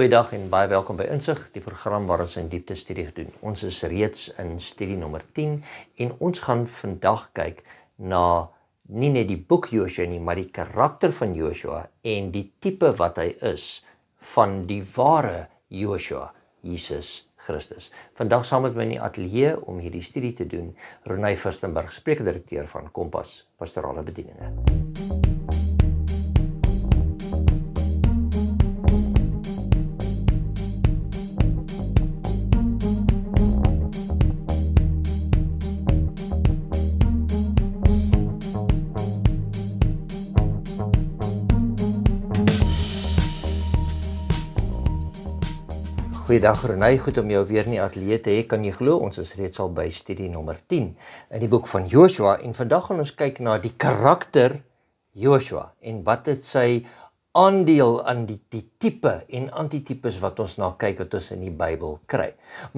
Goeiedag en baie welkom by Insig, die program waar ons in diepte studie doen. Ons is reeds in studie nommer 10 en ons gaan vandag kyk na nie net die boek Joshua nie, maar die karakter van Joshua en die tipe wat hy is van die ware Joshua, Jesus Christus. Vandag saam met my in die ateljee om hierdie studie te doen, Ronay Furstenberg, spreekdirekteur van Kompas Pastorale Bedieninge. Goeiedag Renay, goed om jou weer in die ateljee te hê. Kan jy glo, ons is reeds al by studie nommer 10 in die boek van Joshua en vandag gaan ons kyk na die karakter Joshua en wat het sy aandeel aan die tipe en antitipes wat ons na kyk wat ons in die Bybel kry.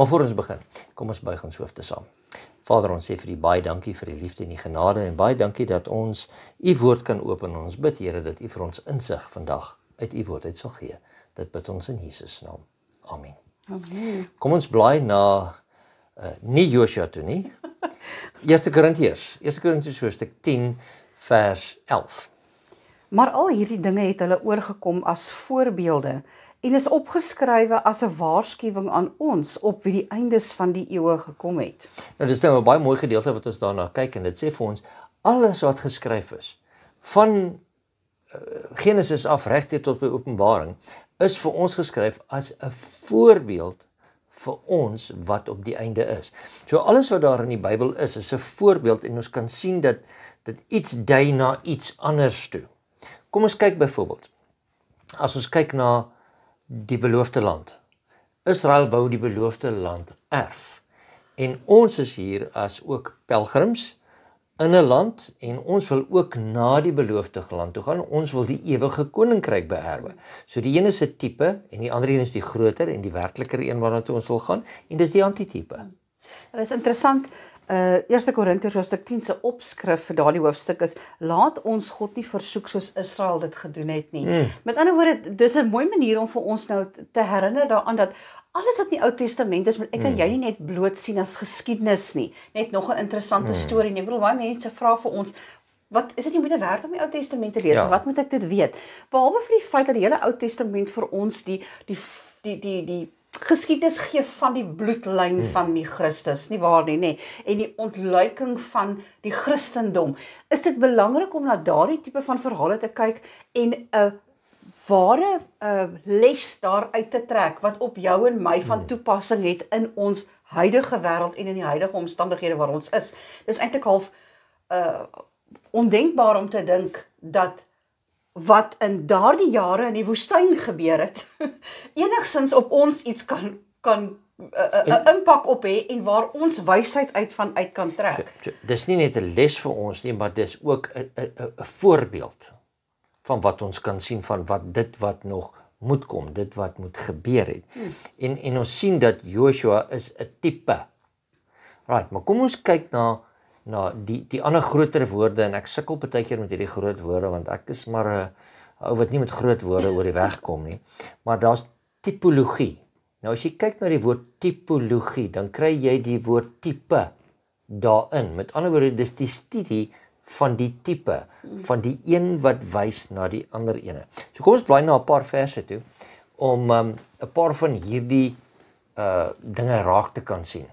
Maar voor ons begin, kom ons buig ons hoofde saam. Vader, ons sê vir U baie dankie vir die liefde en die genade en baie dankie dat ons U woord kan open en ons bid Here dat U vir ons insig vandag uit U woord uit sal gee. Dit bid ons in Jesus naam. Amen. Amen. Kom ons blaai na nie Joshua toe nie. 1 Korintiërs hoofstuk 10 vers 11. Maar al hierdie dinge het hulle oorgekom as voorbeelde en is opgeskrywe as 'n waarskuwing aan ons op wie die eindes van die eeue gekom het. Nou dis nou 'n baie mooi gedeelte wat ons daarna kyk en dit sê vir ons alles wat geskryf is van Genesis af reg tot by Openbaring is vir ons geskryf as 'n voorbeeld vir ons wat op die einde is. So alles wat daar in die Bybel is 'n voorbeeld en ons kan sien dat dit iets dui na iets anders toe. Kom ons kyk byvoorbeeld. As ons kyk na die beloofde land. Israel wou die beloofde land erf. En ons is hier as ook pelgrims in 'n land en ons wil ook na die beloofde land toe gaan. Ons wil die ewige koninkryk beerwe. So die een is 'n tipe en die ander een is die groter en die werkliker een waarna toe ons wil gaan en dis die antitipe. Dit is interessant. 1 Korintiërs hoofstuk 10 se opskrif vir daardie hoofstuk is: laat ons God nie versoek soos Israel dit gedoen het nie. Met ander woorde, dis 'n mooi manier om vir ons nou te herinner daaraan dat alles wat in die Ou Testament is, ek kan jy nie net bloot sien as geskiedenis nie. Net nog 'n interessante storie nie. Ek bedoel, baie mense vra vir ons, wat is dit nie moeite werd om die Ou Testament te lees? Ja. Wat moet ek dit weet? Behalwe vir die feit dat die hele Ou Testament vir ons die geskiedenis gee van die bloedlyn van die Christus, nie waar nie, nee, en die ontluiking van die Christendom, is dit belangrik om na daardie tipe van verhale te kyk en 'n ware les daaruit te trek wat op jou en my van toepassing het in ons huidige wêreld en in die huidige omstandighede waar ons is. Dis eintlik half ondenkbaar om te dink dat wat in daardie jare in die woestyn gebeur het, enigsins op ons iets kan 'n impak op hê en waar ons wysheid uit kan trek. So, dis nie net 'n les vir ons nie, maar dis ook 'n voorbeeld van wat ons kan sien van wat nog moet kom, dit wat moet gebeur het. En ons sien dat Joshua is 'n tipe. Right, maar kom ons kyk na die ander groter woorde en ek sukkel baie keer met hierdie groot woorde want ek is maar 'n ou wat nie met groot woorde oor die weg kom nie. Maar daar's tipologie. Nou as jy kyk na die woord tipologie, dan kry jy die woord tipe daarin. Met ander woorde, dis die studie van die tipe, van die een wat wys na die ander ene. So kom ons blaai na 'n paar verse toe om 'n paar van hierdie dinge raak te kan sien.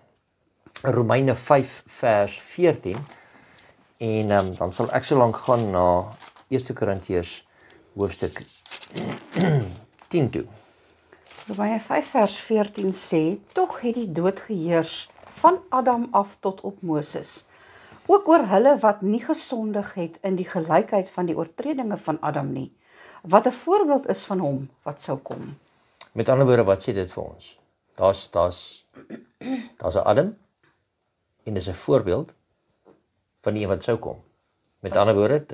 Romeine 5 vers 14 en dan sal ek so lank gaan na 1 Korintiërs hoofstuk 10 toe. Romeine 5 vers 14 sê: tog het die dood geheers van Adam af tot op Moses, ook oor hulle wat nie gesondig het in die gelykheid van die oortredinge van Adam nie, wat 'n voorbeeld is van hom wat sou kom. Met ander woorde, wat sê dit vir ons? Daar's 'n Adam en dis 'n voorbeeld van die een wat sou kom. Met ander woorde,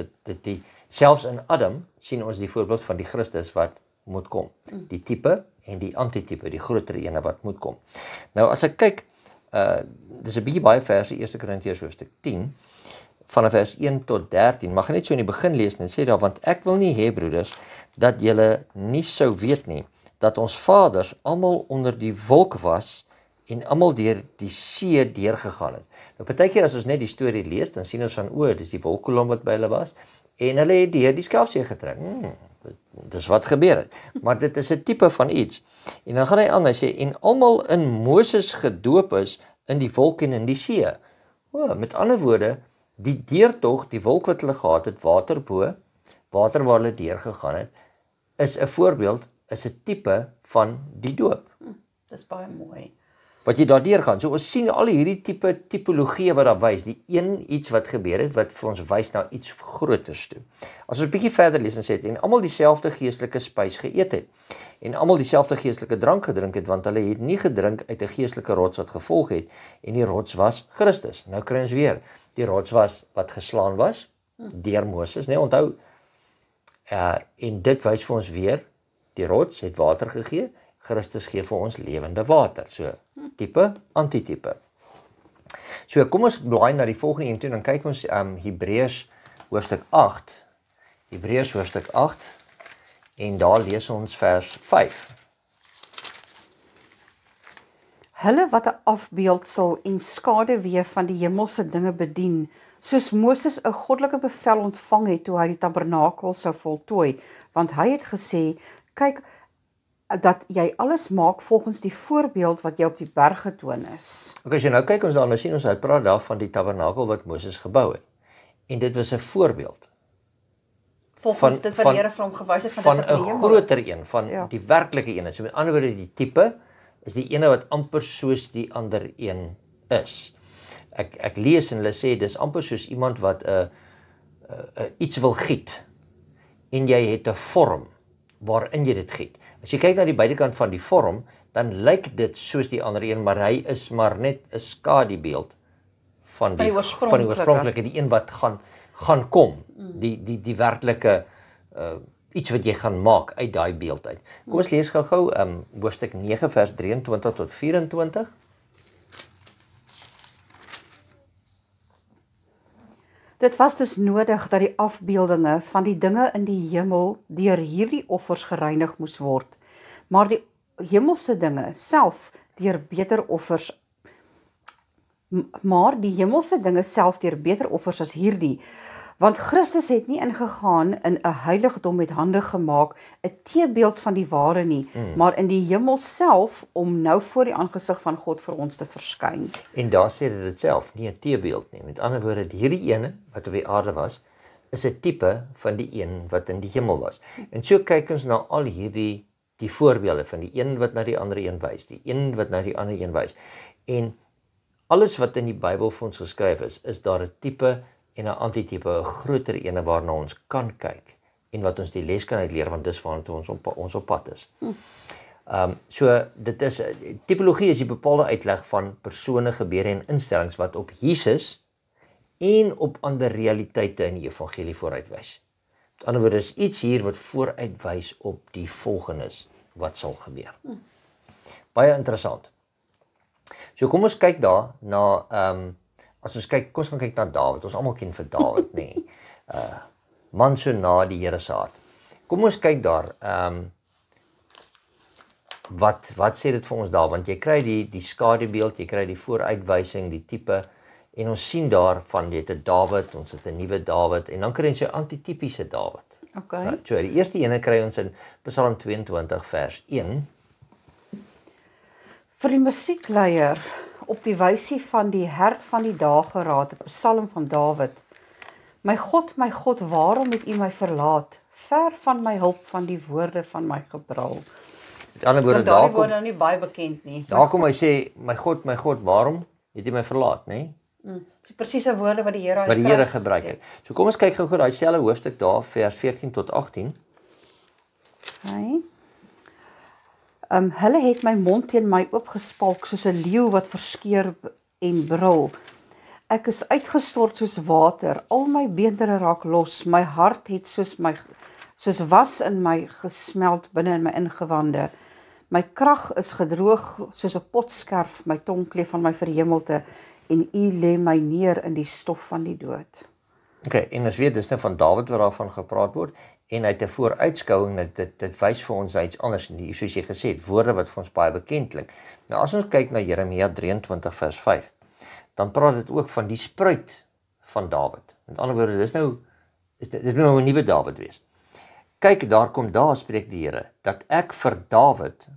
selfs in Adam sien ons die voorbeeld van die Christus wat moet kom. Die tipe en die antitipe, die groter ene wat moet kom. Nou as ek kyk, dis 'n bietjie baie verse, 1 Korintiërs hoofstuk 10, vanaf vers 1 tot 13, mag net so in die begin lees en sê daar, want ek wil nie hê broeders, dat julle nie sou weet nie, dat ons vaders almal onder die wolk was en almal deur die see deurgegaan het. Nou partykeer as ons net die storie lees, dan sien ons van dis die wolkkolom wat by hulle was en hulle het deur die Skelfsee getrek. Dis wat gebeur het. Maar dit is 'n tipe van iets. En dan gaan hy aan, hy sê en almal in Moses gedoop is in die wolk en in die see. Met ander woorde, die deurtog, die wolk wat hulle gehad het, water waar hulle deurgegaan het, is 'n voorbeeld, is 'n tipe van die doop. Dis baie mooi. Wat jy daardeur gaan. So ons sien al hierdie tipologie wat daar wys, die een iets wat gebeur het, wat vir ons wys na iets groters toe. As ons 'n bietjie verder lees en sê en almal dieselfde geestelike spys geëet het, en almal dieselfde geestelike drank gedrink het, want hulle het nie gedrink uit 'n geestelike rots wat gevolg het, en die rots was Christus. Nou kry ons weer, die rots was wat geslaan was, deur Moses, nee, onthou, en dit wys vir ons weer, die rots het water gegee, Christus gee vir ons lewende water. So, tipe, antitipe. So, kom ons blaai na die volgende een toe, dan kyk ons Hebreërs hoofstuk 8. Hebreërs hoofstuk 8, en daar lees ons vers 5. Hulle wat 'n afbeeldsel en skaduwee van die hemelse dinge bedien, soos Moses 'n goddelike bevel ontvang het toe hy die tabernakel sou voltooi, want hy het gesê, kyk, dat jy alles maak volgens die voorbeeld wat jy op die berg getoon is. As jy nou kyk ons daar, nou sien ons hy praat daar van die tabernakel wat Moses gebou het. En dit was 'n voorbeeld. Volgens dit wat die Here vir hom gewys het van 'n groter een, van die werklike een. So met ander woorde, die tipe is die ene wat amper soos die ander een is. Ek lees en hulle sê, dis amper soos iemand wat iets wil giet, en jy het 'n vorm waarin jy dit giet. As jy kyk na die buitekant van die vorm, dan lyk dit soos die ander een, maar hy is maar net 'n skadubeeld van die oorspronklike, die een wat gaan kom, die werklike iets wat jy gaan maak uit daai beeld uit. Kom ons lees gou hoofstuk 9 vers 23 tot 24. Dit was dus nodig dat die afbeeldinge van die dinge in die hemel deur hierdie offers gereinig moes word, maar die hemelse dinge self deur beter offers as hierdie, want Christus het nie ingegaan in 'n heiligdom met hande gemaak, 'n teebeeld van die ware nie, maar in die hemel self om nou voor die aangesig van God vir ons te verskyn. En daar sê dit self, nie 'n teebeeld nie. Met ander woorde, hierdie ene wat op die aarde was, is 'n tipe van die een wat in die hemel was. En so kyk ons na al hierdie die voorbeelde van die een wat na die ander een wys, die een wat na die ander een wys. En alles wat in die Bybel vir ons geskryf is daar 'n tipe en 'n antitipe, 'n groter ene waarna ons kan kyk en wat ons die les kan uitleer, want dis waartoe ons op pad is. So dit is tipologie is die bepaalde uitleg van persone, gebeure en instellings wat op Jesus en op ander realiteite in die evangelie vooruitwys. Met ander woorde, is iets hier wat vooruitwys op die volgenis wat sal gebeur. Baie interessant. So kom ons kyk daar na as ons kyk, kom ons gaan kyk na Dawid. Ons almal ken vir Dawid, nê. Man so na die Here se hart. Kom ons kyk daar. Wat sê dit vir ons daar? Want jy kry die skadubeeld, jy kry die vooruitwysing, die tipe, en ons sien daar van jy het 'n Dawid, ons het 'n nuwe Dawid, en dan kry ons 'n antitipiese Dawid. Okay. Right, so die eerste ene kry ons in Psalm 22 vers 1. Vir die musiekleier op die wysie van die hert van die dageraad, 'n Psalm van Dawid. My God, waarom het U my verlaat? Ver van my hulp van die woorde van my gebrul. Met ander woorde, daar kom nou nie baie bekend nie. Daar kom hy sê, my God, waarom het U my verlaat, nê? Dis presiese woorde wat die Here gebruik het. So kom ons kyk gou daai selfe hoofstuk daar, vers 14 tot 18. Okay. Hulle het my mond teen my oopgespalk soos 'n leeu wat verskeur en brul. Ek is uitgestort soos water, al my beendere raak los, my hart het soos was in my gesmeld binne in my ingewande. My krag is gedroog soos 'n potskerf, my tong kleef van my verhemelte, en U lê my neer in die stof van die dood. Okay, en ons weet dis nou van Dawid wat daarvan gepraat word, En uit 'n vooruitskouing dit wys vir ons iets anders, soos jy gesê het, woorde wat vir ons baie bekend klink. Nou as ons kyk na Jeremia 23 vers 5, dan praat dit ook van die spruit van Dawid. Met ander woorde, dit moet nou 'n nuwe Dawid wees. Kyk, daar spreek die Here, dat ek vir Dawid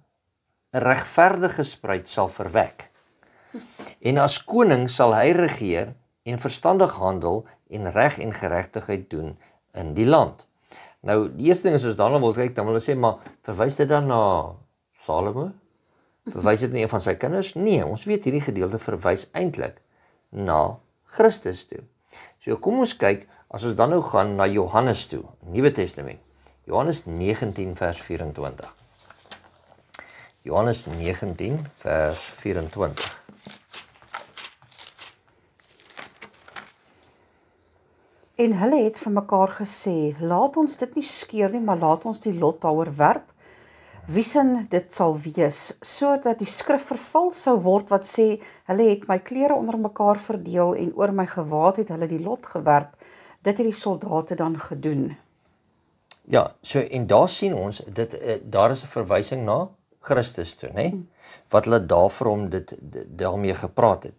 'n regverdige spruit sal verwek. En as koning sal hy regeer en verstandig handel en reg en geregtigheid doen in die land. Nou, die eerste ding is, as daarna wil kyk, dan wil ons sê, maar verwys dit dan na Salomo? Verwys dit na een van sy kinders? Nee, ons weet hierdie gedeelte verwys eintlik na Christus toe. So kom ons kyk, as ons dan nou gaan na Johannes toe, Nuwe Testament, Johannes 19 vers 24. Johannes 19 vers 24. En hulle het vir mekaar gesê, laat ons dit nie skeur nie, maar laat ons die lot daaroor werp, wiesin dit sal wees, sodat die skrif vervul sou word wat sê, hulle het my klere onder mekaar verdeel en oor my gewaad het hulle die lot gewerp. Dit het die soldate dan gedoen. Ja, so en daar sien ons, daar is 'n verwysing na Christus toe, né? Wat hulle daar vir hom daarmee gepraat het.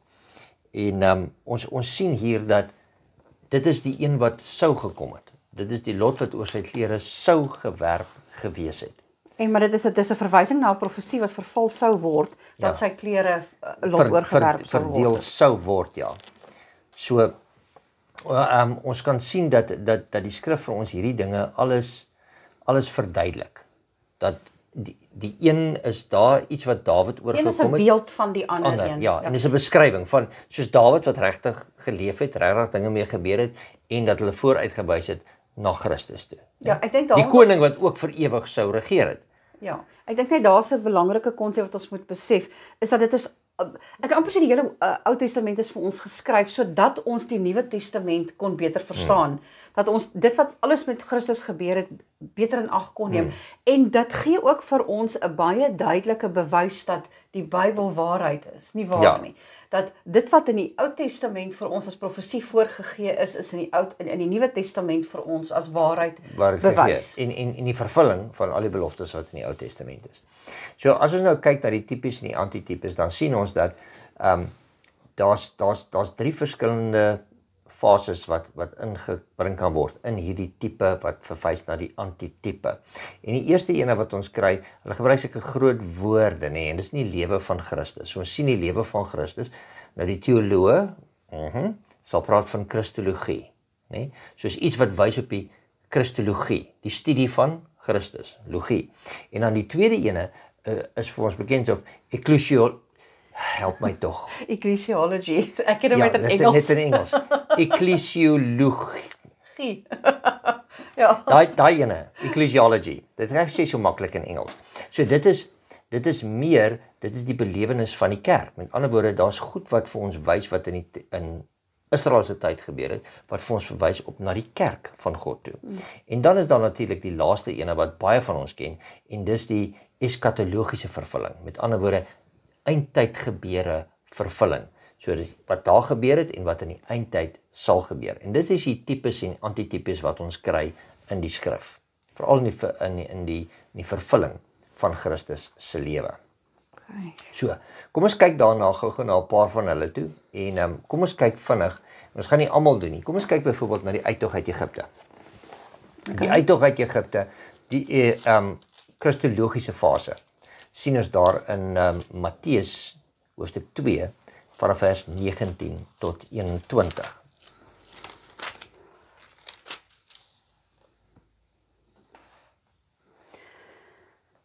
En ons sien hier dat dit is die een wat sou gekom het. Dit is die lot wat oor sy klere sou gewerp gewees het. En maar dit is 'n verwysing na 'n profesie wat vervul sou word, dat sy klere lot oorgewerp sou word. Verdeel sou word, ja. So, ons kan sien dat die skrif vir ons hierdie dinge alles verduidelik. Dat die een is daar iets wat Dawid oorgekom het. Een is 'n beeld van die ander een. Ja, en dis 'n beskrywing van soos Dawid wat regtig geleef het, regtig dinge mee gebeur het en dat hulle vooruitgewys het na Christus toe. Ja, ek dink die koning wat ook vir ewig sou regeer het. Ja, ek dink net daar's 'n belangrike konsep wat ons moet besef, is dat dit is ek kan amper sê die hele Ou Testament is vir ons geskryf sodat ons die Nuwe Testament kon beter verstaan. Dat ons dit wat alles met Christus gebeur het beter in ag kon neem. En dit gee ook vir ons 'n baie duidelike bewys dat die Bybel waarheid is, nie waar nie. Dat dit wat in die Ou Testament vir ons as profesie voorgegee is in die Nuwe Testament vir ons as waarheid bewys. En die vervulling van al die beloftes wat in die Ou Testament is. So as ons nou kyk na die tipes en die antitipes, dan sien ons dat daar's 3 verskillende fases wat ingebring kan word in hierdie tipe wat verwys na die antitipe. En die eerste ene wat ons kry, hulle gebruik sulke groot woorde, en dis nie lewe van Christus. So ons sien die lewe van Christus. Nou die teoloë, sal praat van Christologie, soos iets wat wys op die Christologie, die studie van Christus, logie. En dan die tweede ene is vir ons bekend of help my tog. Ecclesiology. Ek het hom met in Engels. Net in Engels. Ecclesiologie. Ja. Daai ene, ecclesiology. Dit reg sê so maklik in Engels. So dit is die belewenis van die kerk. Met ander woorde, daar's goed wat vir ons wys wat in Israel se tyd gebeur het, wat vir ons verwys op na die kerk van God toe. En dan is daar natuurlik die laaste ene wat baie van ons ken, en dis die eskatologiese vervulling. Met ander woorde, eindtyd gebeure vervulling. So wat daar gebeur het en wat in die eindtyd sal gebeur. En dit is die tipes en antitipes wat ons kry in die skrif. Veral in die vervulling van Christus se lewe. Okay. So, kom ons kyk daarna gou-gou na 'n paar van hulle toe en kom ons kyk vinnig. Ons gaan nie almal doen nie. Kom ons kyk byvoorbeeld na die uittog uit Egipte. Okay. Die uittog uit Egipte, die kristologiese fase sien ons daar in Matteus hoofstuk 2 vanaf vers 19 tot 21.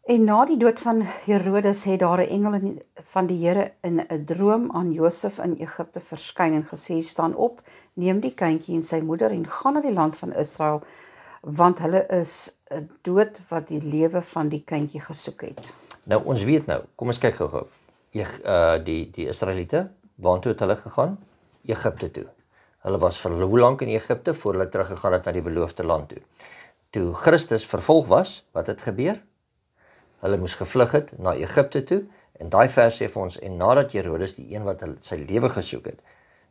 En na die dood van Herodes het daar 'n engel van die Here in 'n droom aan Josef in Egipte verskyn en gesê: "Staan op, neem die kindjie en sy moeder en gaan na die land van Israel, want hulle is dood wat die lewe van die kindjie gesoek het." Nou ons weet nou, kom ons kyk gou-gou. Die Israeliete, waartoe het hulle gegaan? Egipte toe. Hulle was vir hoe lank in Egipte voor hulle teruggegaan het na die beloofde land toe. Toe Christus vervolg was, wat het gebeur? Hulle moes gevlug het na Egipte toe, en daai vers sê vir ons, en nadat Herodes, die een wat sy lewe gesoek het,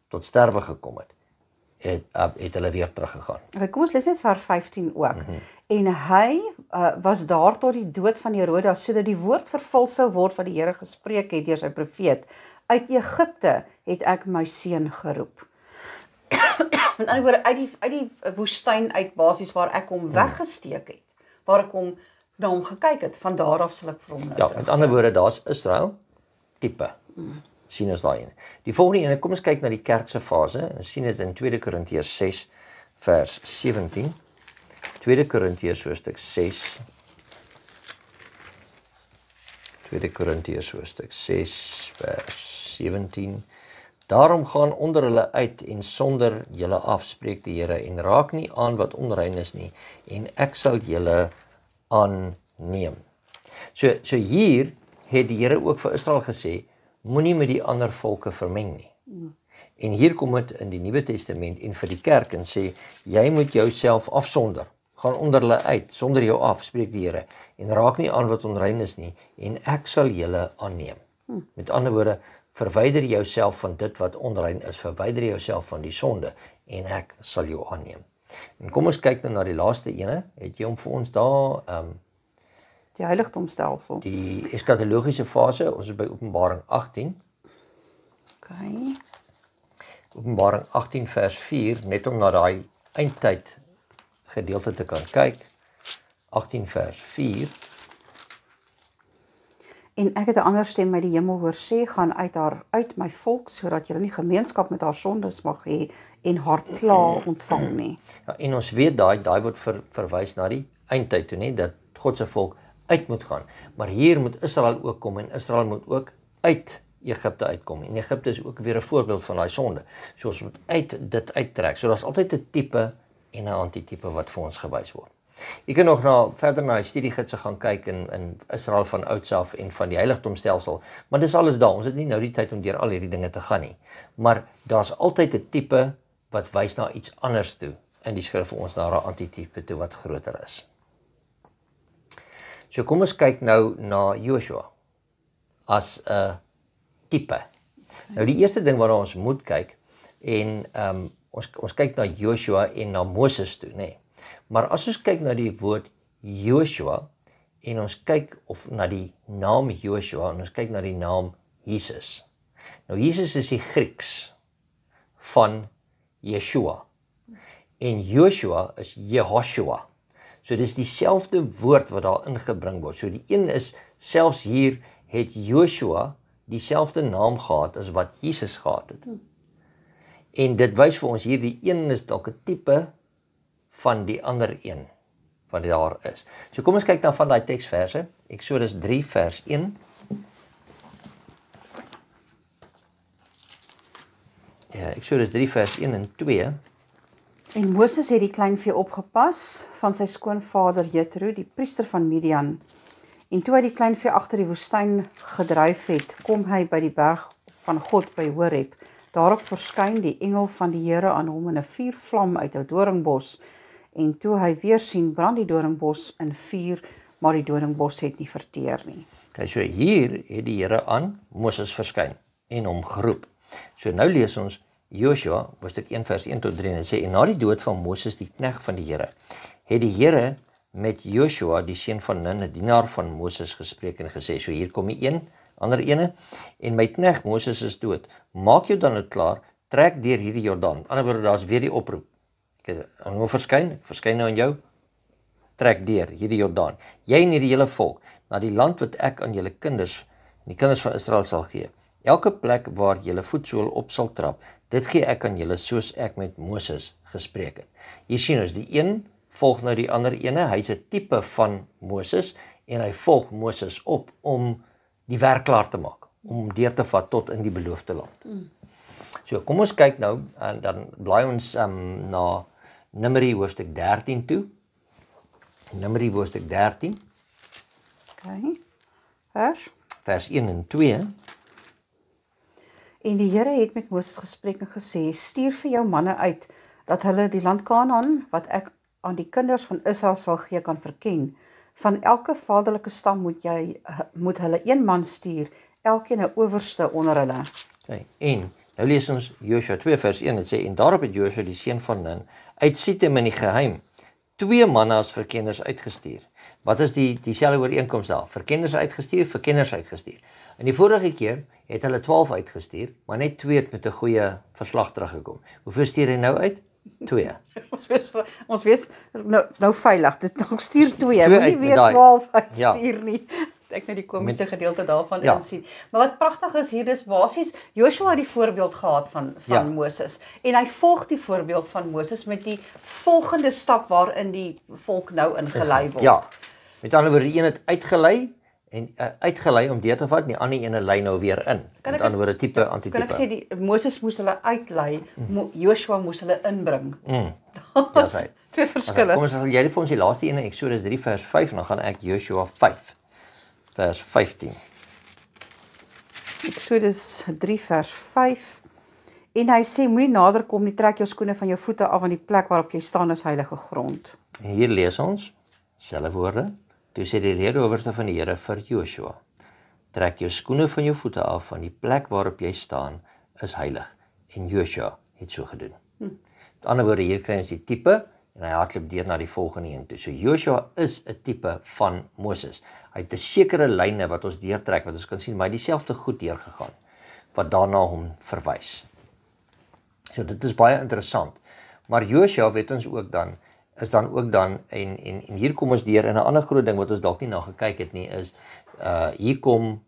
tot sterwe gekom het, het hulle weer teruggegaan. Okay, kom ons lees net vers 15 ook. En hy was daar tot die dood van Herodas, sodat die woord vervul sou word wat die Here gespreek het deur sy profeet. Uit Egipte het ek my seun geroep. Met ander woorde, uit die woestyn uit basies waar ek hom weggesteek het, waar ek hom na hom gekyk het, van daar af sal ek vir hom nou Ja, met ander woorde, daar's Israel, tipe. Sien ons daai ene. Die volgende ene, kom ons kyk na die kerk se fase. Ons sien dit in 2 Korintiërs 6 vers 17. 2 Korintiërs hoofstuk 6. 2 Korintiërs hoofstuk 6 vers 17. Daarom gaan onder hulle uit en sonder julle af, spreek die Here, en raak nie aan wat onrein is nie, en ek sal julle aanneem. So hier het die Here ook vir Israel gesê, moenie met die ander volke vermeng nie. En hier kom dit in die Nuwe Testament en vir die kerk en sê, jy moet jouself afsonder, gaan onder hulle uit, sonder jou af, spreek die Here, en raak nie aan wat onrein is nie, en ek sal julle aanneem. Met ander woorde, verwyder jouself van dit wat onrein is, verwyder jouself van die sonde, en ek sal jou aanneem. En kom ons kyk nou na die laaste ene, het jy hom vir ons daar, Die heiligdomstelsel. die eskatologiese fase, ons is by Openbaring 18, Okay. Openbaring 18 vers 4, net om na daai eindtyd gedeelte te kan kyk, 18 vers 4, En ek het 'n ander stem uit die hemel hoor sê, gaan uit my volk, sodat julle nie gemeenskap met haar sondes mag hê en haar pla ontvang nie. ja, en ons weet daai word verwys na die eindtyd toe, nie, dat God se volk uit moet gaan, maar hier moet Israel ook kom, en Israel moet ook uit Egipte uitkom, en Egipte is ook weer 'n voorbeeld van daai sonde, so ons moet dit uittrek, so daar's altyd 'n tipe en 'n antitipe wat vir ons gewys word. Jy kan nog verder na die studiegidse gaan kyk in Israel van ouds af en van die heiligdomstelsel, maar dis alles daar, ons het nie nou die tyd om deur al hierdie dinge te gaan nie, maar daar's altyd 'n tipe wat wys na iets anders toe, in die skrif vir ons na 'n antitipe toe wat groter is. So kom ons kyk nou na Joshua as 'n tipe. Nou die eerste ding waarna ons moet kyk, en ons kyk na Joshua en na Moses toe, nê. Maar as ons kyk na die woord Joshua en ons kyk of na die naam Joshua en ons kyk na die naam Jesus. Nou Jesus is die Grieks van Yeshua. En Joshua is Jehoshua. So dis dieselfde woord wat daar ingebring word. So die een is, selfs hier het Joshua dieselfde naam gehad as wat Jesus gehad het. En dit wys vir ons hier, die een is dalk 'n tipe van die ander een wat daar is. So kom ons kyk dan van daai teksverse. Eksodus 3 vers 1. Ja, Eksodus 3 vers 1 en 2. En Moses het die kleinvee opgepas van sy skoonvader Jethro, die priester van Midian. En toe hy die kleinvee agter die woestyn gedryf het, kom hy by die berg van God by Horeb. Daarop verskyn die engel van die Here aan hom in 'n vuurvlam uit 'n doringbos. En toe hy weer sien, brand die doringbos in vuur, maar die doringbos het nie verteer nie. Okay, so hier het die Here aan Moses verskyn en hom geroep. So nou lees ons Joshua, hoofstuk 1 vers 1 tot 3, en sê, en na die dood van Moses, die knegt van die Here, het die Here met Joshua, die seun van Nun, 'n dienaar van Moses, gespreek en gesê, so hier kom die ander ene, en my knegt Moses is dood, maak jou dan nou klaar, trek deur hierdie Jordaan. Ander woorde, daar's weer die oproep. Ek verskyn nou aan jou, trek deur hierdie Jordaan. Jy en hierdie hele volk, na die land wat ek aan julle kinders, die kinders van Israel sal gee. Elke plek waar julle voetsool op sal trap, dit gee ek aan julle soos ek met Moses gespreek het. Hier sien ons, die een volg nou die ander ene, hy's 'n tipe van Moses, en hy volg Moses op om die werk klaar te maak, om deur te vat tot in die beloofde land. So kom ons kyk nou, en dan blaai ons na Numeri hoofstuk 13 toe. Numeri hoofstuk 13. Okay. Vers 1 en 2. En die Here het met Moses gespreek en gesê, stuur vir jou manne uit, dat hulle die land Kanaan, wat ek aan die kinders van Israel sal gee, kan verken. Van elke vaderlike stam moet hulle een man stuur, elkeen 'n owerste onder hulle. Okay. En Nou lees ons Josua 2 vers 1, het sê, en daarop het Josua die seun van Nun uit Sittim in die geheim 2 manne as verkenners uitgestuur. Wat is dieselfde ooreenkoms daar? Verkenners uitgestuur, verkenners uitgestuur. In die vorige keer het hulle 12 uitgestuur, maar net 2 het met 'n goeie verslag teruggekom. Hoeveel stuur hy nou uit? 2. Ons wees nou veilig. Dit nog stuur 2. Twee Moenie uit met weer daai. 12 uitstuur Ja. nie. Ek nou die komische gedeelte daarvan Ja. insien. Maar wat pragtig is hier, dis basies Joshua het die voorbeeld gehad van Ja. Moses. En hy volg die voorbeeld van Moses met die volgende stap waarin die volk nou ingelei word. Ja. Met ander woorde, die een het uitgelei en uitgelei om deur te vat, en die ander ene lei nou weer in. Met ander woorde, tipe Kan ek antitipe. sê Moses moes hulle uitlei, Joshua moes hulle inbring. Ja, Dat sy. is twee verskille. Kom ons sal jy vir ons die laaste ene, Exodus 3 vers 5 en dan gaan ek Joshua 5 vers 15. Exodus 3 vers 5. En hy sê, moenie nader kom nie, trek jou skoene van jou voete af, want die plek waarop jy staan is heilige grond. En hier lees ons, selfe woorde, toe sê die leerhoofde van die Here vir Joshua, trek jou skoene van jou voete af, van die plek waarop jy staan is heilig. En Joshua het so gedoen. Met ander woorde, hier kry ons die tipe, en hy hardloop deur na die volgende een toe. So Joshua is 'n tipe van Moses. Hy het 'n sekere lyne wat ons deurtrek, wat ons kan sien, maar hy het dieselfde goed deurgegaan, wat daarna hom verwys. So dit is baie interessant. Maar Joshua weet ons ook dan, en hier kom ons deur in 'n ander groot ding wat ons dalk nie na gekyk het nie, is, hier kom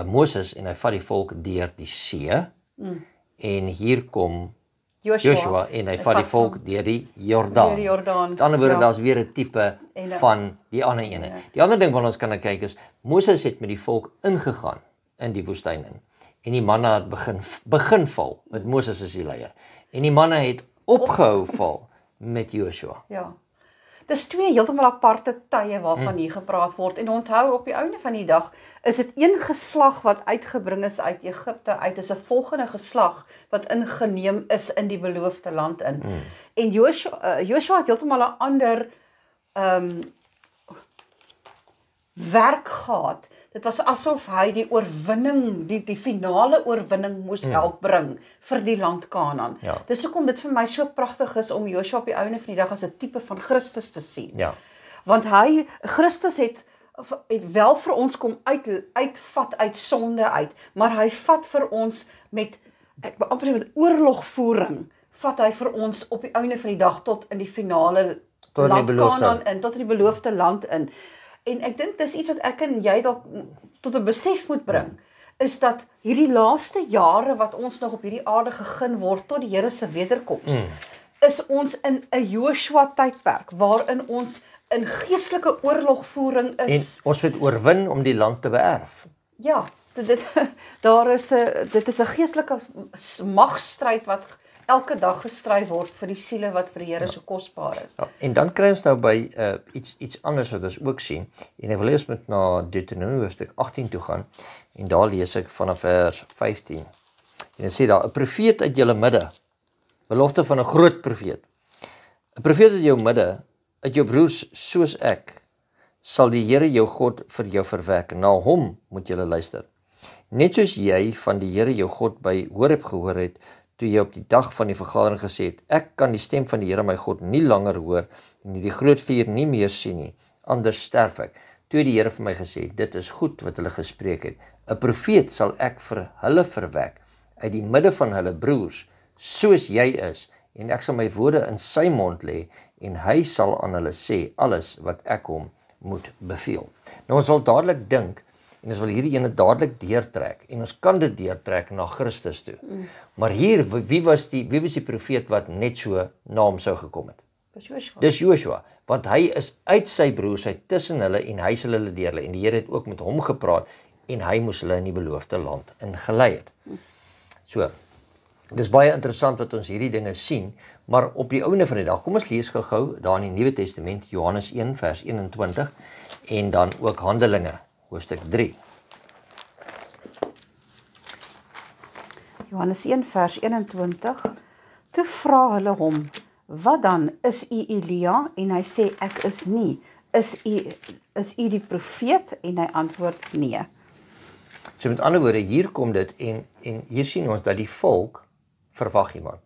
Moses en hy vat die volk deur die see, en hier kom Joshua en hy vat die volk deur die Jordaan. Deur die Jordaan, Met ander woorde, ja. daar's weer 'n tipe van die ander ene. Die ander ding wat ons kan kyk is, Moses het met die volk ingegaan in die woestyn in. En die manne het begin val met Moses as die leier. En die manne het opgehou val met Joshua. Ja. Dis twee heeltemal aparte tye waarvan hier gepraat word. En onthou, op die einde van die dag is dit een geslag wat uitgebring is uit Egipte uit, is 'n volgende geslag wat ingeneem is in die beloofde land in. En Joshua het heeltemal 'n ander werk gehad. Dit was asof hy die oorwinning, die finale oorwinning moes help bring vir die land Kanaan. Ja. Dis hoekom dit vir my so pragtig is om Joshua op die einde van die dag as 'n tipe van Christus te sien. Ja. Want Christus het wel vir ons kom uitvat uit sonde uit, maar hy vat vir ons met, ek wil amper sê met oorlogvoering, vat hy vir ons op die einde van die dag tot in die finale Tot land die beloofde. Kanaan in, tot in die beloofde land in. En ek dink dis iets wat ek en jy dalk tot 'n besef moet bring, is dat hierdie laaste jare wat ons nog op hierdie aarde gegee word tot die Here se wederkoms, is ons in 'n Joshua tydperk waarin ons in geestelike oorlogvoering is. En ons moet oorwin om die land te beerf. Ja, dit is 'n geestelike magstryd wat elke dag gestry word vir die siele wat vir die Here so kosbaar is. Ja, en dan kry ons nou by iets anders wat ons ook sien. En ek wil eers met na Deuteronomium hoofstuk 18 toe gaan. En daar lees ek vanaf vers 15. En dit sê daar, 'n profeet uit julle midde, belofte van 'n groot profeet. 'n Profeet uit jou midde, uit jou broers soos ek, sal die Here jou God vir jou verwek. Na hom moet julle luister. Net soos jy van die Here jou God by Horeb gehoor het, toe jy op die dag van die vergadering gesê het, ek kan die stem van die Here my God nie langer hoor, en die groot vuur nie meer sien nie, anders sterf ek. Toe het die Here vir my gesê, dit is goed wat hulle gespreek het. 'n Profeet sal ek vir hulle verwek, uit die midde van hulle broers, soos jy is, en ek sal my woorde in sy mond lê, en hy sal aan hulle sê, alles wat ek hom moet beveel. Nou ons sal dadelik dink, en ons wil hierdie ene dadelik deurtrek, en ons kan dit deurtrek na Christus toe. Maar hier, wie was die profeet wat net so na hom sou gekom het? Dis Joshua, want hy is uit sy broers, hy tussen hulle, en hy sal hulle deurlei, en die Here het ook met hom gepraat, en hy moes hulle in die beloofde land ingelei het. So, dis baie interessant wat ons hierdie dinge sien, maar op die einde van die dag, kom ons lees gou daar in die Nuwe Testament, Johannes 1 vers 21, en dan ook Handelinge, hoofstuk 3. Johannes 1 vers 21, toe vra hulle hom, wat dan, is u Elia? En hy sê, ek is nie. Is u die profeet? En hy antwoord, nee. So met ander woorde, hier kom dit, en En hier sien ons dat die volk verwag iemand.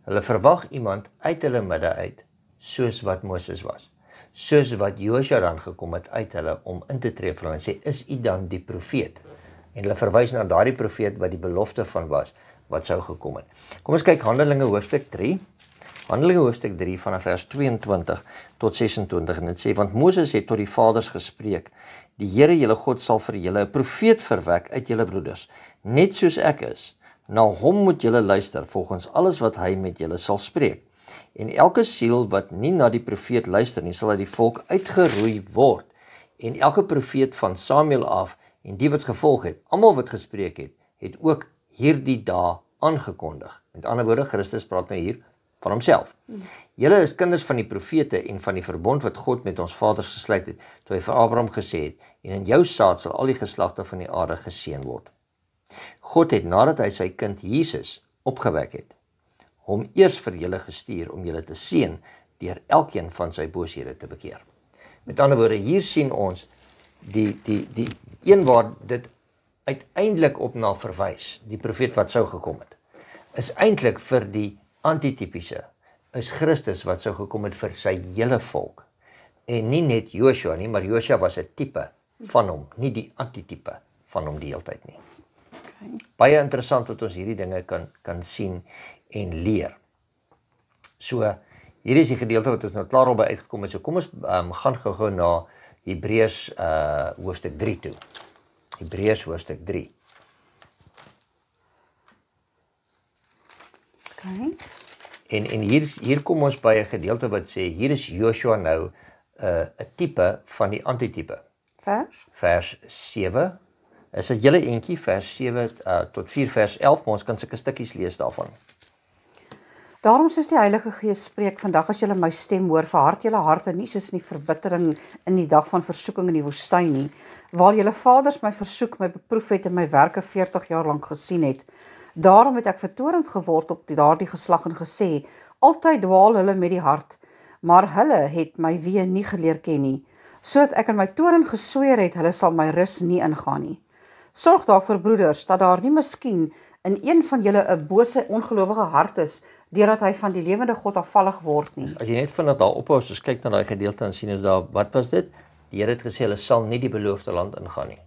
Hulle verwag iemand uit hulle midde uit, soos wat Moses was. Soos wat Josua dan gekom het uit hulle om in te tree vir hulle en sê, is u dan die profeet? En hulle verwys na daardie profeet wat die belofte van was, wat sou gekom het. Kom ons kyk Handelinge hoofstuk 3. Handelinge hoofstuk 3 vanaf vers 22 tot 26 en dit sê, want Moses het tot die vaders gespreek, die Here julle God sal vir julle 'n profeet verwek uit julle broeders, net soos ek is. Na hom moet julle luister volgens alles wat hy met julle sal spreek. En elke siel wat nie na die profeet luister nie, sal uit die volk uitgeroei word. En elke profeet van Samuel af en die wat gevolg het, almal wat gespreek het, het ook hierdie dae aangekondig. Met ander woorde, Christus praat nou hier van homself. Julle is kinders van die profete en van die verbond wat God met ons vaders gesluit het, toe hy vir Abraham gesê het, en in jou saad sal al die geslagte van die aarde geseën word. God het nadat hy sy kind Jesus opgewek het, hom eers vir julle gestuur om julle te seën deur elkeen van sy booshede te bekeer. Met ander woorde, hier sien ons die een waar dit uiteindelik op na verwys, die profeet wat sou gekom het, is eintlik vir die antitipiese, is Christus wat sou gekom het vir sy hele volk. En nie net Josua nie, maar Josua was 'n tipe van hom, nie die antitipe van hom die hele tyd nie. Okay. Baie interessant dat ons hierdie dinge kan sien en leer. So, hier is die gedeelte wat ons nou klaar al by uitgekom het. So kom ons gaan gou na Hebreërs hoofstuk 3 toe. Hebreërs hoofstuk 3. Okay. En hier kom ons by 'n gedeelte wat sê, hier is Joshua nou 'n tipe van die antitipe. Vers 7. Is 'n hele eentjie, vers 7 tot 4 vers 11, maar ons kan sulke stukkies lees daarvan. Daarom soos die Heilige Gees spreek, vandag as julle my stem hoor, verhard julle harte nie soos in die verbittering in die dag van versoeking in die woestyn nie, waar julle vaders my versoek, my beproef het en my werke 40 jaar lank gesien het. Daarom het ek vertorend geword op daardie geslag en gesê, altyd dwaal hulle met die hart, maar hulle het my weë nie geleer ken nie, sodat ek in my toorn gesweer het, hulle sal my rus nie ingaan nie. Sorg daarvoor, broeders, dat daar nie miskien in een van julle 'n bose, ongelowige hart is, deurdat hy van die lewende God afvallig word nie. As jy net vinnig daar ophou, soos kyk na daai gedeelte en sien ons daar, wat was dit? Die Here het gesê, hulle sal nie die beloofde land ingaan nie,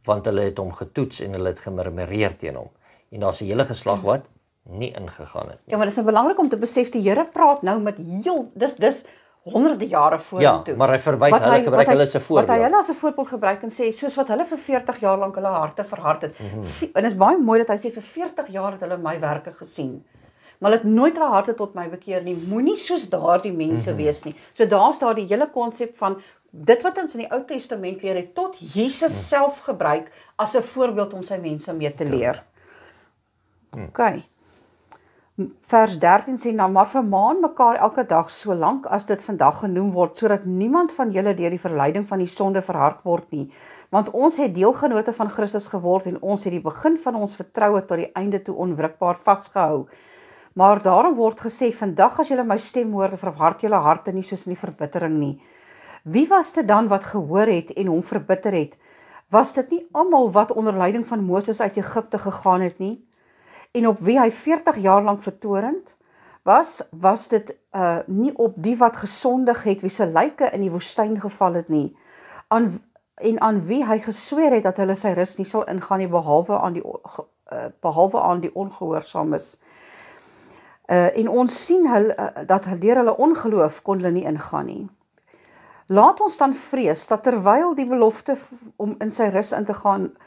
want hulle het hom getoets en hulle het gemurmureer teen hom. En daar's 'n hele geslag wat nie ingegaan het nie. Ja, maar dit is belangrik om te besef, die Here praat nou met dis honderde jare vorentoe. Ja, maar hy verwys, hulle gebruik hulle as 'n voorbeeld. Wat hy hulle as 'n voorbeeld gebruik en sê, soos wat hulle vir 40 jaar lank hulle harte verhard het. En dit is baie mooi dat hy sê, vir 40 jaar het hulle my werke gesien. Maar hulle het nooit hulle harte tot my bekeer nie. Moenie soos daardie mense wees nie. So daar's daar die hele konsep van dit wat ons in die Ou Testament leer het, tot Jesus self gebruik as 'n voorbeeld om sy mense mee te leer. OK. Vers 13 sê, nou maar vermaan mekaar elke dag, solank as dit vandag genoem word, sodat niemand van julle deur die verleiding van die sonde verhard word nie. Want ons het deelgenote van Christus geword en ons het die begin van ons vertroue tot die einde toe onwrikbaar vasgehou. Maar daarom word gesê, vandag as julle my stem hoor, verhard julle harte nie soos in die verbittering nie. Wie was dit dan wat gehoor het en hom verbitter het? Was dit nie almal wat onder leiding van Moses uit Egipte gegaan het nie? En op wie hy 40 jaar lank vertorend was dit nie op die wat gesondig het, wie se lyke in die woestyn geval het nie, aan wie hy gesweer het dat hulle sy rus nie sal ingaan nie, behalwe aan die ongehoorsaames. En ons sien dat deur hulle ongeloof kon hulle nie ingaan nie. Laat ons dan vrees dat terwyl die belofte om in sy rus in te gaan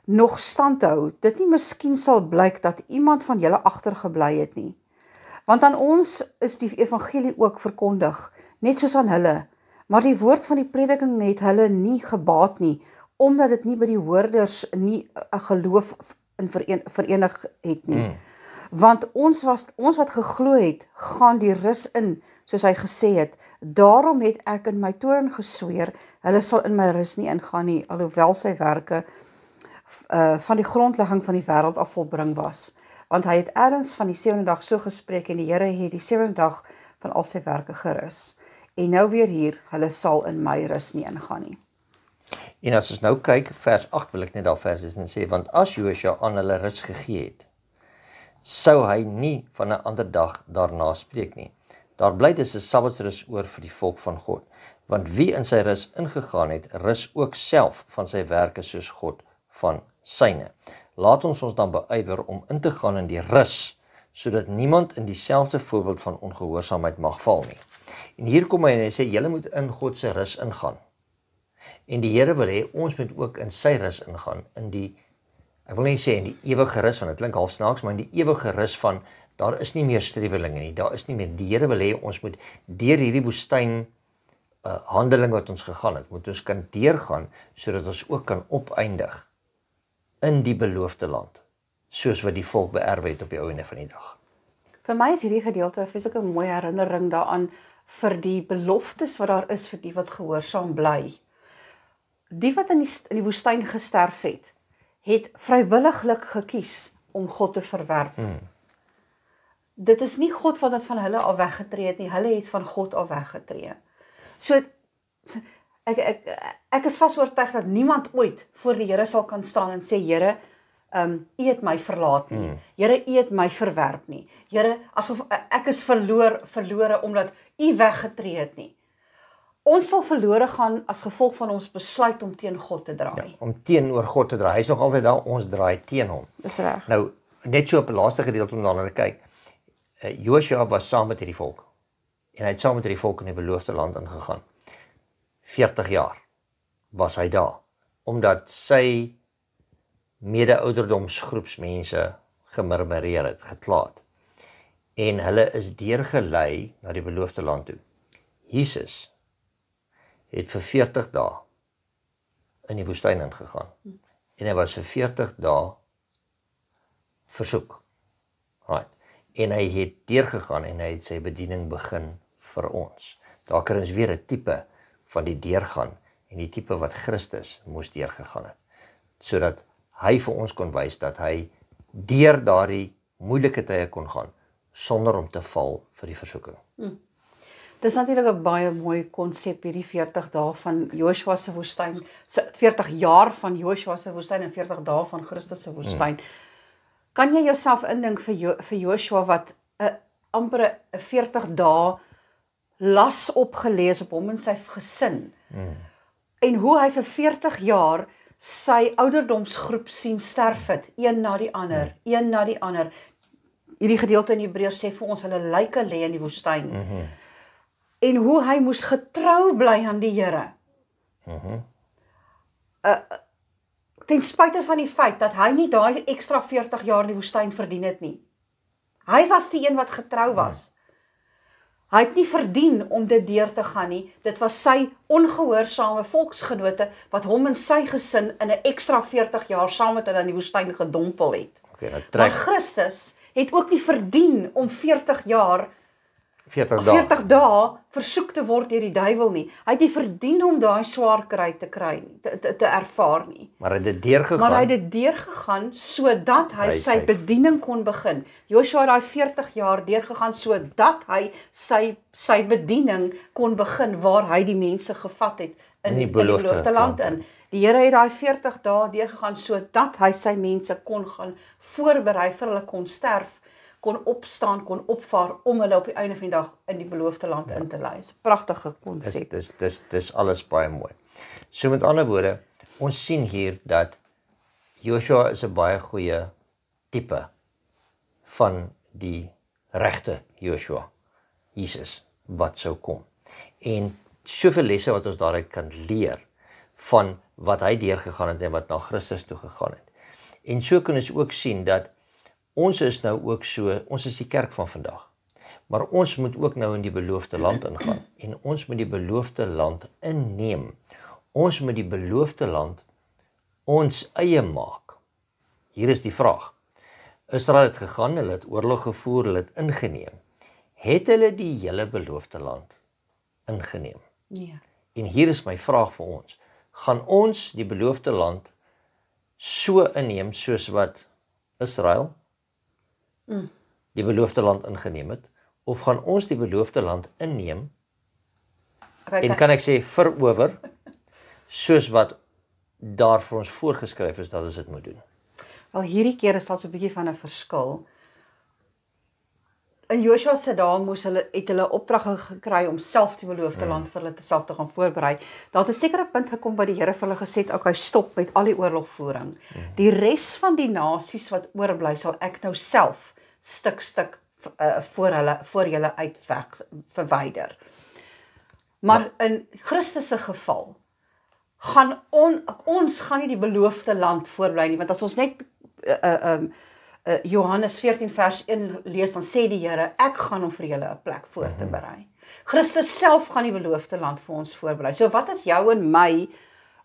nog stand hou, dit nie miskien sal blyk dat iemand van julle agtergebly het nie. Want aan ons is die evangelie ook verkondig, net soos aan hulle, maar die woord van die prediking het hulle nie gebaat nie, omdat dit nie by die hoorders nie 'n geloof in verenig het nie. Want ons wat geglo het, gaan die rus in, soos hy gesê het, daarom het ek in my toorn gesweer, hulle sal in my rus nie ingaan nie, alhoewel sy werke van die grondlegging van die wêreld af volbring was. Want hy het eers van die 7de dag so gespreek en die Here het die 7de dag van al sy werke gerus. En nou weer hier, hulle sal in my rus nie ingaan nie. En as ons nou kyk, vers 8 wil ek net daar vers is en sê, want as Josua aan hulle rus gegee het, sou hy nie van 'n ander dag daarna spreek nie. Daar bly dus 'n Sabbatsrus oor vir die volk van God, want wie in sy rus ingegaan het, rus ook self van sy werke soos God van syne. Laat ons dan beywer om in te gaan in die rus, sodat niemand in dieselfde voorbeeld van ongehoorsaamheid mag val nie. En hier kom hy en hy sê, julle moet in God se rus ingaan. En die Here wil hê, ons moet ook in sy rus ingaan, in die, ek wil nie sê in die ewige rus, want dit klink half snaaks, maar in die ewige rus van, daar is nie meer strewelinge nie, daar is nie meer, die Here wil hê, ons moet deur hierdie woestyn handeling wat ons gegaan het, moet ons kan deurgaan, sodat ons ook kan opeindig in die beloofde land, soos wat die volk beerwe het op die einde van die dag. Vir my is hierdie gedeelte 'n vreeslike mooi herinnering daaraan vir die beloftes wat daar is vir die wat gehoorsaam bly. Die wat in die woestyn gesterf het vrywilliglik gekies om God te verwerp. Dit is nie God wat dit van hulle af weggetree het nie, hulle het van God af weggetree. So, ek is vas oortuig dat niemand ooit voor die Here sal kan staan en sê, Here, U het my verlaat nie. Here, U het my verwerp nie. Here, asof ek is verlore omdat U weggetree het nie. Ons sal verlore gaan as gevolg van ons besluit om teen God te draai. Ja, om teenoor God te draai. Hy is nog altyd daar, ons draai teen hom. Dis reg. Nou, net so op die laaste gedeelte om daarna te kyk. Josua was saam met hierdie volk. En hy het saam met hierdie volk in die beloofde land ingegaan. 40 jaar was hy daar. Omdat sy mede-ouderdomsgroepsmense gemurmureer het, gekla het. En hulle is deurgelei na die beloofde land toe. Jesus het vir 40 dae in die woestyn ingegaan. En hy was vir 40 dae versoek. Right. En hy het deurgegaan en hy het sy bediening begin vir ons. Daar kry ons weer 'n tipe van die deurgaan en die tipe wat Christus moes deurgegaan het. Sodat hy vir ons kon wys dat hy deur daardie moeilike tye kon gaan sonder om te val vir die versoeking. Dis natuurlik 'n baie mooi konsep hierdie 40 dae van Josua se woestyn, 40 jaar van Josua se woestyn en 40 dae van Christus se woestyn. Kan jy jouself indink vir Josua wat amper 'n 40 dae las opgelees op hom en sy gesin. En hoe hy vir 40 jaar sy ouderdomsgroep sien sterf het, een na die ander, een na die ander. Hierdie gedeelte in Hebreërs sê vir ons hulle lyke lê in die woestyn. En hoe hy moes getrou bly aan die Here. Ten spyte van die feit dat hy nie daai ekstra 40 jaar in die woestyn verdien het nie. Hy was die een wat getrou was. Hy het nie verdien om dit deur te gaan nie. Dit was sy ongehoorsame volksgenote wat hom en sy gesin in 'n ekstra 40 jaar saam met hulle in die woestyn gedompel het. Maar Christus het ook nie verdien om 40 dae versoek te word deur die duiwel nie. Hy het nie verdien om daai swaar kry te kry nie, te ervaar nie. Maar hy het dit deurgegaan. Maar hy het dit deurgegaan sodat hy sy bediening kon begin. Joshua het daai 40 jaar deurgegaan sodat hy sy bediening kon begin waar hy die mense gevat het in die beloofde land in. Die Here het daai 40 dae deurgegaan sodat hy sy mense kon gaan voorberei vir hulle kon sterf, kon opstaan, kon opvaar om hulle op die einde van die dag in die beloofde land in te lei. Dis 'n pragtige konsep. Dis alles baie mooi. So met ander woorde, ons sien hier dat Joshua is 'n baie goeie tipe van die regte Joshua, Jesus, wat sou kom. En soveel lesse wat ons daaruit kan leer van wat hy deurgegaan het en wat na Christus toe gegaan het. En so kan ons ook sien dat ons is nou ook so, ons is die kerk van vandag. Maar ons moet ook nou in die beloofde land ingaan. En ons moet die beloofde land inneem. Ons moet die beloofde land ons eie maak. Hier is die vraag. Israel het gegaan, hulle het oorlog gevoer, hulle het ingeneem. Het hulle die hele beloofde land ingeneem? Nee. En hier is my vraag vir ons. Gaan ons die beloofde land so inneem soos wat Israel die beloofde land ingeneem het, of gaan ons die beloofde land inneem, en kan ek sê verower, soos wat daar vir ons voorgeskryf is dat ons dit moet doen. Wel hierdie keer is daar so 'n bietjie van 'n verskil. In Joshua se dae het hulle opdrag gekry om self die beloofde land vir hulle self te gaan voorberei. Daar het 'n sekere punt gekom waar die Here vir hulle gesê het, okay, stop met al die oorlogvoering. Die res van die nasies wat oorbly sal ek nou self stuk voor julle uit verwyder. Maar in Christus se geval gaan ons gaan nie die beloofde land voorbly nie, want as ons net Johannes 14 vers 1 lees, dan sê die Here, ek gaan hom vir julle 'n plek voor te berei. Christus self gaan die beloofde land vir ons voorberei. So wat is jou en my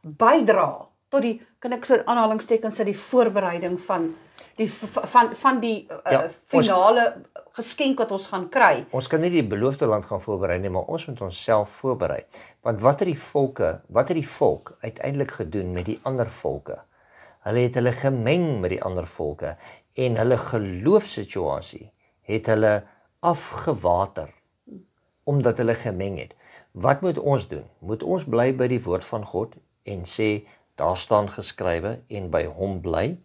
bydra tot die, kan ek so in aanhalingstekens sê, die voorbereiding van die finale geskenk wat ons gaan kry? Ons kan nie die beloofde land gaan voorberei nie, maar ons moet onsself voorberei. Want wat het die volk uiteindelik gedoen met die ander volke? Hulle het hulle gemeng met die ander volke en hulle geloofssituasie het hulle afgewater omdat hulle gemeng het. Wat moet ons doen? Moet ons bly by die woord van God en sê daar staan geskrywe en by hom bly?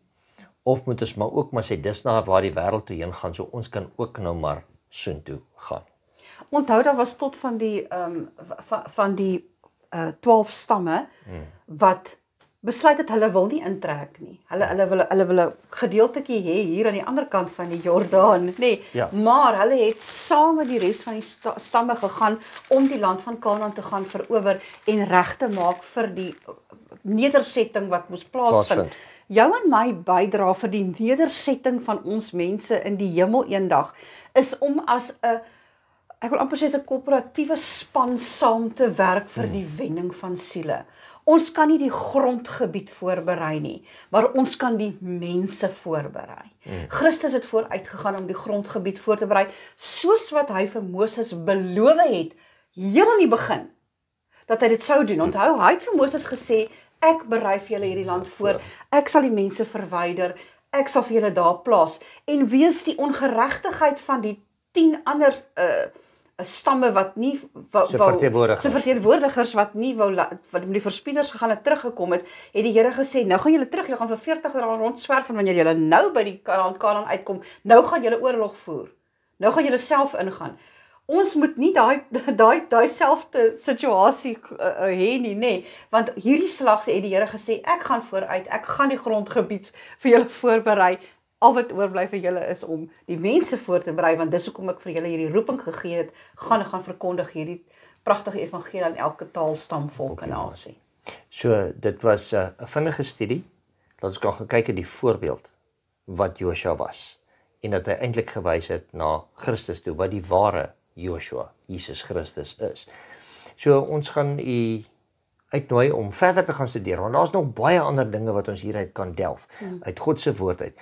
Of moet ons maar ook maar sê dis na waar die wêreld toe heen gaan, so ons kan ook nou maar soontoe gaan. Onthou daar was tot van die 12 stamme wat besluit het hulle wil nie intrek nie. Hulle wil 'n gedeeltetjie hê hier aan die ander kant van die Jordaan, nee. Ja. Maar hulle het saam met die res van die stamme gegaan om die land van Kanaan te gaan verower en reg te maak vir die nedersetting wat moes plaasvind. Jou en my bydra vir die nedersetting van ons mense in die hemel eendag is om as 'n, ek wil amper sê, 'n koöperatiewe span saam te werk vir die wenning van siele. Ons kan nie die grondgebied voorberei nie, maar ons kan die mense voorberei. Christus het vooruit gegaan om die grondgebied voor te berei, soos wat hy vir Moses beloof het, heel aan die begin, dat hy dit sou doen. Onthou, hy het vir Moses gesê, ek berei vir julle hierdie land voor, ek sal die mense verwyder, ek sal vir julle daar plaas, en wees die ongeregtigheid van die 10 ander stamme wat nie se verteenwoordigers wat nie wou wat die verspieders gegaan het teruggekom het die Here gesê, nou gaan julle terug, julle gaan vir 40 jaar rondswerf en wanneer julle nou by die Kanaan uitkom, nou gaan julle oorlog voer. Nou gaan julle self ingaan. Ons moet nie daai selfde situasie hê nie, nee, want hierdie slag het die Here gesê, ek gaan vooruit, ek gaan die grondgebied vir julle voorberei. Al wat oorbly vir julle is om die mense voor te berei, want dis hoekom ek vir julle hierdie roeping gegee het, gaan verkondig hierdie pragtige evangelie aan elke taal, stam, volk en nasie. So, dit was 'n vinnige studie, dat ons kan gekyk het die voorbeeld wat Joshua was, en dat hy eintlik gewys het na Christus toe, wat die ware Joshua, Jesus Christus is. So, ons gaan u uitnooi om verder te gaan studeer, want daar's nog baie ander dinge wat ons hieruit kan delf, uit God se woord uit,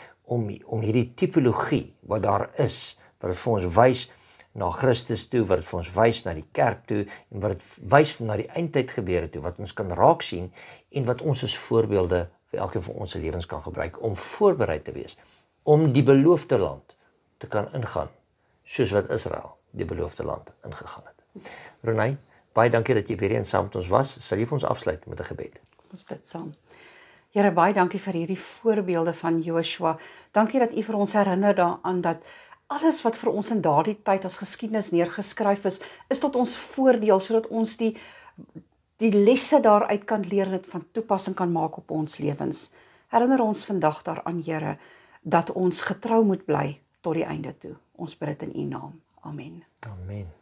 om hierdie tipologie wat daar is, wat het vir ons wys na Christus toe, wat het vir ons wys na die kerk toe, en wat het wys na die eindtyd gebeure toe, wat ons kan raak sien, en wat ons as voorbeelde vir elkeen van ons lewens kan gebruik, om voorbereid te wees, om die beloofde land te kan ingaan, soos wat Israel die beloofde land ingegaan het. Renay, baie dankie dat jy weer eens saam met ons was. Sal jy vir ons afsluit met 'n gebed? Ons bid saam. Here, baie dankie vir hierdie voorbeelde van Joshua. Dankie dat u vir ons herinner daaraan dat alles wat vir ons in daardie tyd as geskiedenis neergeskryf is tot ons voordeel, sodat ons die lesse daaruit kan leer en dit van toepassing kan maak op ons lewens. Herinner ons vandag daaraan, Here, dat ons getrou moet bly tot die einde toe. Ons bid dit in u naam. Amen. Amen.